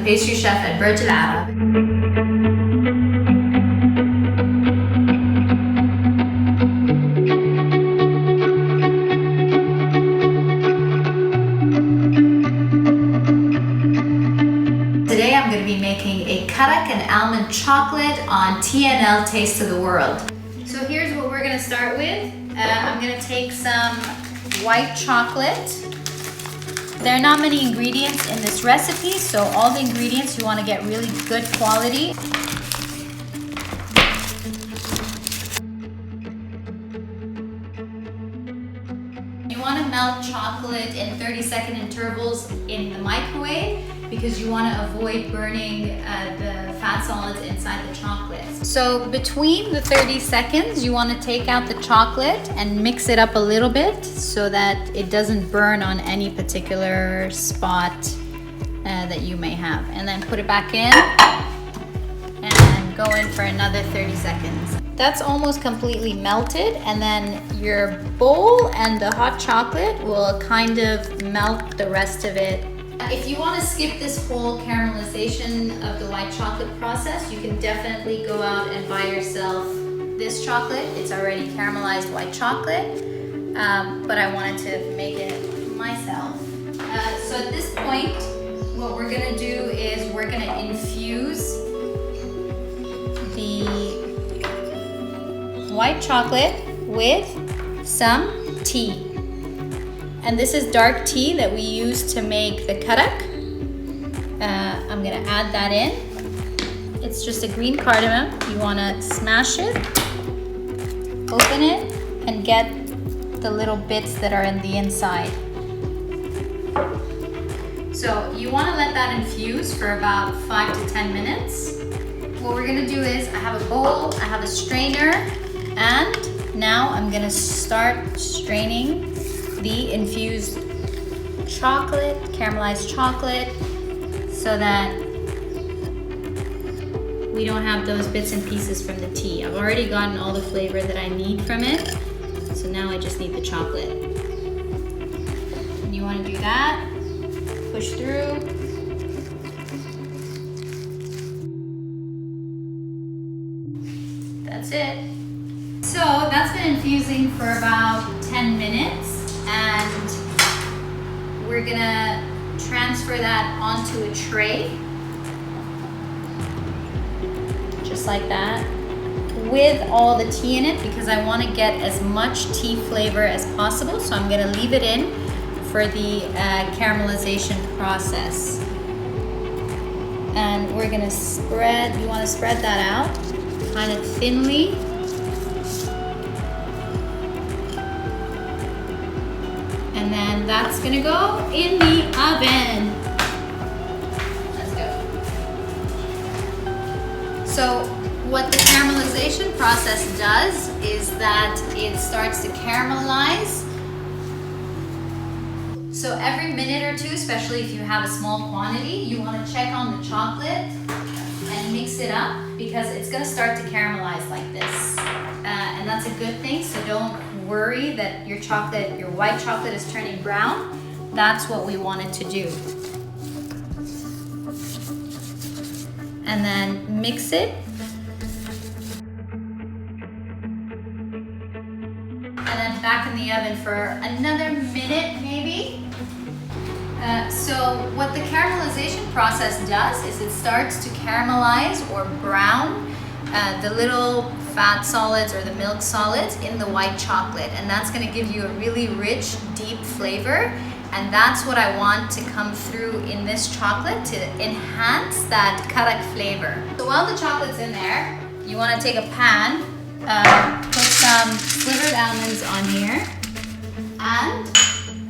pastry chef at Burj Al-Arab. Today I'm going to be making a Karak and almond chocolate on TNL Taste of the World. So here's what we're going to start with. I'm going to take some white chocolate. There are not many ingredients in this recipe, so all the ingredients you want to get really good quality. You want to melt chocolate in 30-second intervals in the microwave because you want to avoid burning the fat solids inside the chocolate. So between the 30 seconds, you want to take out the chocolate and mix it up a little bit so that it doesn't burn on any particular spot that you may have. And then put it back in and go in for another 30 seconds. That's almost completely melted, and then your bowl and the hot chocolate will kind of melt the rest of it. If you want to skip this whole caramelization of the white chocolate process, you can definitely go out and buy yourself this chocolate. It's already caramelized white chocolate, but I wanted to make it myself. So at this point, what we're going to do is we're going to infuse the white chocolate with some tea. And this is dark tea that we use to make the karak. I'm gonna add that in. It's just a green cardamom. You wanna smash it, open it, and get the little bits that are in the inside. So you wanna let that infuse for about 5 to 10 minutes. What we're gonna do is, I have a bowl, I have a strainer, and now I'm gonna start straining the infused chocolate, caramelized chocolate, so that we don't have those bits and pieces from the tea. I've already gotten all the flavor that I need from it, so now I just need the chocolate. And you want to do that, push through. That's it. So that's been infusing for about 10 minutes. And we're gonna transfer that onto a tray, just like that, with all the tea in it, because I want to get as much tea flavor as possible. So I'm gonna leave it in for the caramelization process. And we're gonna spread, you want to spread that out kind of thinly. And then that's gonna go in the oven. Let's go. So what the caramelization process does is that it starts to caramelize. So every minute or two, especially if you have a small quantity, you wanna check on the chocolate and mix it up because it's gonna start to caramelize like this. And that's a good thing, so don't worry that your chocolate, your white chocolate is turning brown. That's what we wanted to do. And then mix it. And then back in the oven for another minute maybe. So what the caramelization process does is it starts to caramelize or brown the little fat solids or the milk solids in the white chocolate, and that's going to give you a really rich, deep flavor, and that's what I want to come through in this chocolate to enhance that karak flavor. So while the chocolate's in there, you want to take a pan, put some slivered almonds on here, and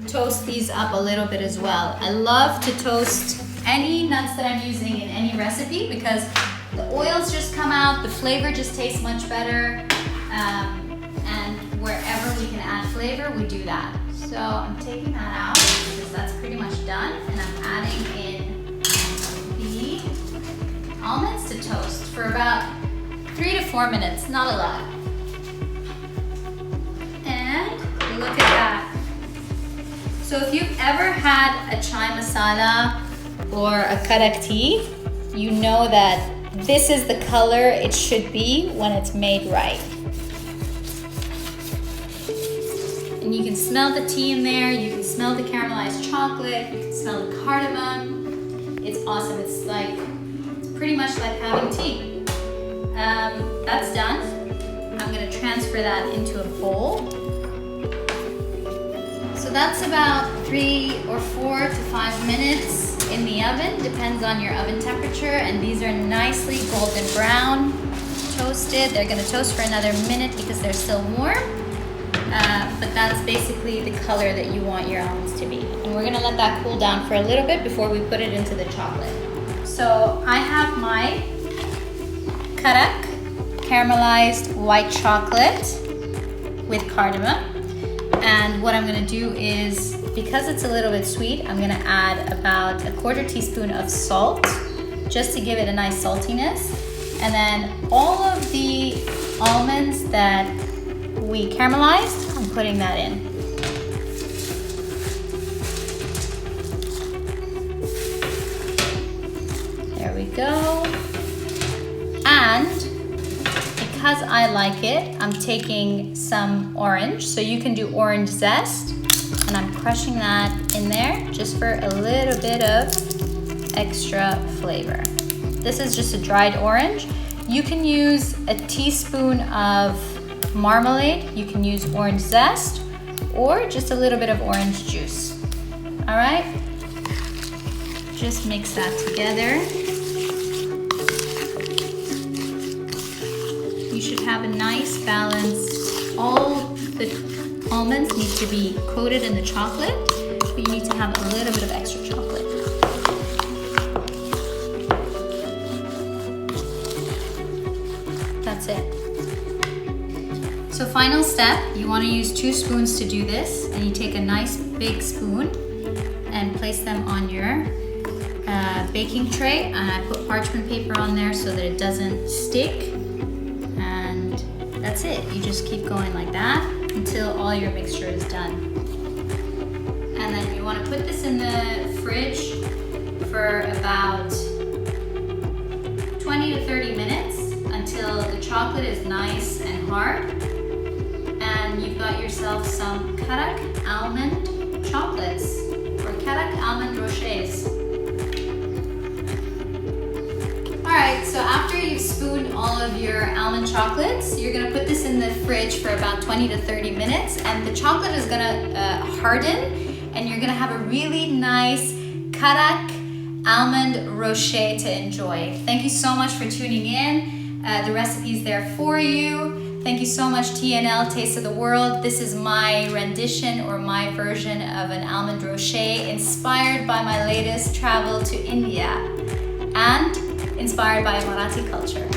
toast these up a little bit as well. I love to toast any nuts that I'm using in any recipe because the oils just come out, the flavor just tastes much better, and wherever we can add flavor, we do that. So I'm taking that out because that's pretty much done, and I'm adding in the almonds to toast for about 3 to 4 minutes, not a lot. And look at that. So if you've ever had a chai masala or a karak tea, you know that this is the color it should be when it's made right. And you can smell the tea in there, you can smell the caramelized chocolate, you can smell the cardamom. It's awesome. It's pretty much like having tea. That's done. I'm gonna transfer that into a bowl. So that's about 3 or 4 to 5 minutes in the oven, depends on your oven temperature. And these are nicely golden brown, toasted. They're gonna toast for another minute because they're still warm. But that's basically the color that you want your almonds to be. And we're gonna let that cool down for a little bit before we put it into the chocolate. So I have my Karak caramelized white chocolate with cardamom. And what I'm gonna do is, because it's a little bit sweet, I'm gonna add about 1/4 teaspoon of salt, just to give it a nice saltiness. And then all of the almonds that we caramelized, I'm putting that in. There we go. And because I like it, I'm taking some orange. So you can do orange zest, and I'm crushing that in there just for a little bit of extra flavor. This is just a dried orange. You can use a teaspoon of marmalade, you can use orange zest, or just a little bit of orange juice. All right, just mix that together. You should have a nice balance. All the almonds need to be coated in the chocolate, but you need to have a little bit of extra chocolate. That's it. So final step, you want to use 2 spoons to do this, and you take a nice big spoon and place them on your baking tray, and I put parchment paper on there so that it doesn't stick, and that's it. You just keep going like that until all your mixture is done. And then you want to put this in the fridge for about 20 to 30 minutes until the chocolate is nice and hard. And you've got yourself some Karak Almond chocolates, or Karak Almond Rochers. Alright, so after you've spooned all of your almond chocolates, you're gonna put this in the fridge for about 20 to 30 minutes, and the chocolate is gonna harden, and you're gonna have a really nice Karak Almond Rocher to enjoy. Thank you so much for tuning in. The recipe's there for you. Thank you so much, TNL, Taste of the World. This is my rendition or my version of an almond rocher inspired by my latest travel to India and inspired by Emirati culture.